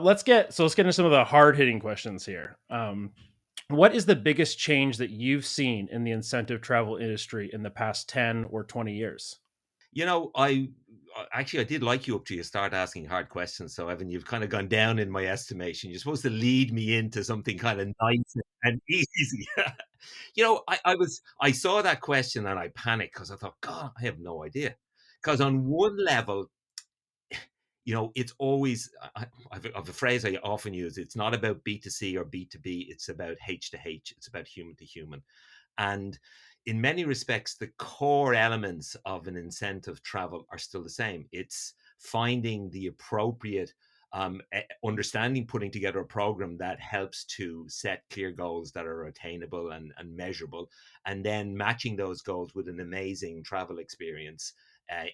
let's get into some of the hard hitting questions here. What is the biggest change that you've seen in the incentive travel industry in the past 10 or 20 years? I actually I did like you up to you start asking hard questions. So Evan, you've kind of gone down in my estimation. You're supposed to lead me into something kind of nice and easy. I saw that question and I panicked because I thought, God, I have no idea. Because on one level, it's always I've a phrase I often use. It's not about B2C or B2B. It's about H to H. It's about human to human. And in many respects, the core elements of an incentive travel are still the same. It's finding the appropriate understanding, putting together a program that helps to set clear goals that are attainable and measurable, and then matching those goals with an amazing travel experience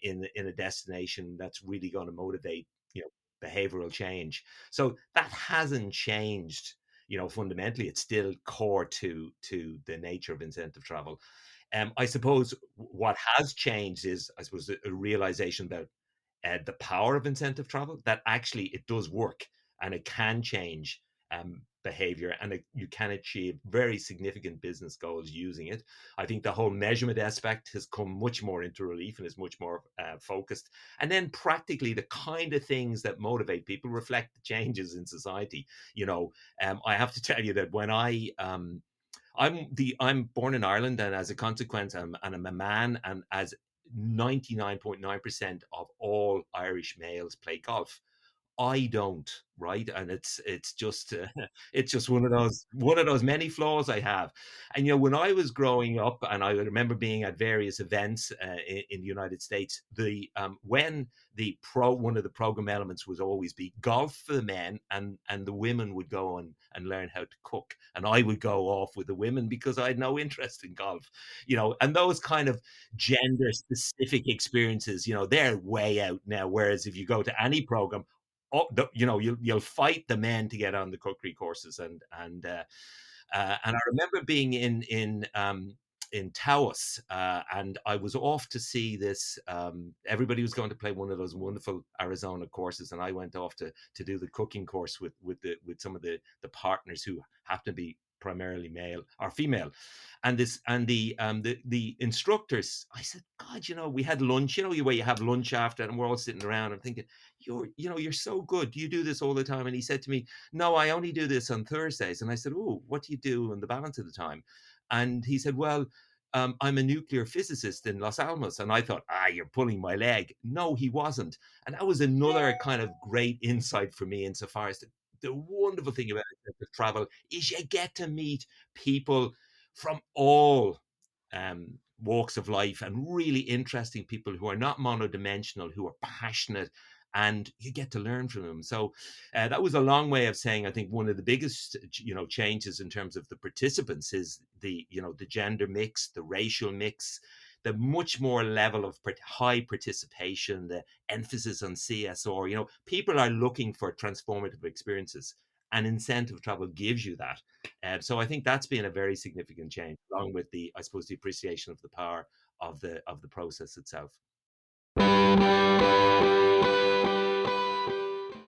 in a destination that's really going to motivate behavioral change. So that hasn't changed. Fundamentally, it's still core to the nature of incentive travel. I suppose what has changed is, I suppose, a realization that the power of incentive travel, that actually it does work and it can change behavior, and you can achieve very significant business goals using it. I think the whole measurement aspect has come much more into relief and is much more focused. And then practically the kind of things that motivate people reflect the changes in society. I have to tell you that when I'm born in Ireland, and as a consequence, I'm a man, and as 99.9% of all Irish males play golf. I don't, right? And it's just it's just one of those many flaws I have. And when I was growing up, and I remember being at various events in the United States, the when the pro one of the program elements was always be golf for the men, and the women would go and learn how to cook, and I would go off with the women because I had no interest in golf, and those kind of gender specific experiences, they're way out now. Whereas if you go to any program, you'll fight the men to get on the cookery courses, and I remember being in Taos, and I was off to see this. Everybody was going to play one of those wonderful Arizona courses, and I went off to do the cooking course with some of the partners who happen to be primarily male or female, and the instructors. I said, God, we had lunch. Where you have lunch after, and we're all sitting around. I'm thinking, you're so good. Do you do this all the time? And he said to me, no, I only do this on Thursdays. And I said, oh, what do you do in the balance of the time? And he said, well, I'm a nuclear physicist in Los Alamos. And I thought, you're pulling my leg. No, he wasn't. And that was another kind of great insight for me, insofar as the wonderful thing about travel is you get to meet people from all walks of life, and really interesting people who are not monodimensional, who are passionate, and you get to learn from them. So that was a long way of saying, I think one of the biggest changes in terms of the participants is the gender mix, the racial mix, the much more level of high participation, the emphasis on CSR. People are looking for transformative experiences, and incentive travel gives you that. So I think that's been a very significant change, along with I suppose, the appreciation of the power of the process itself.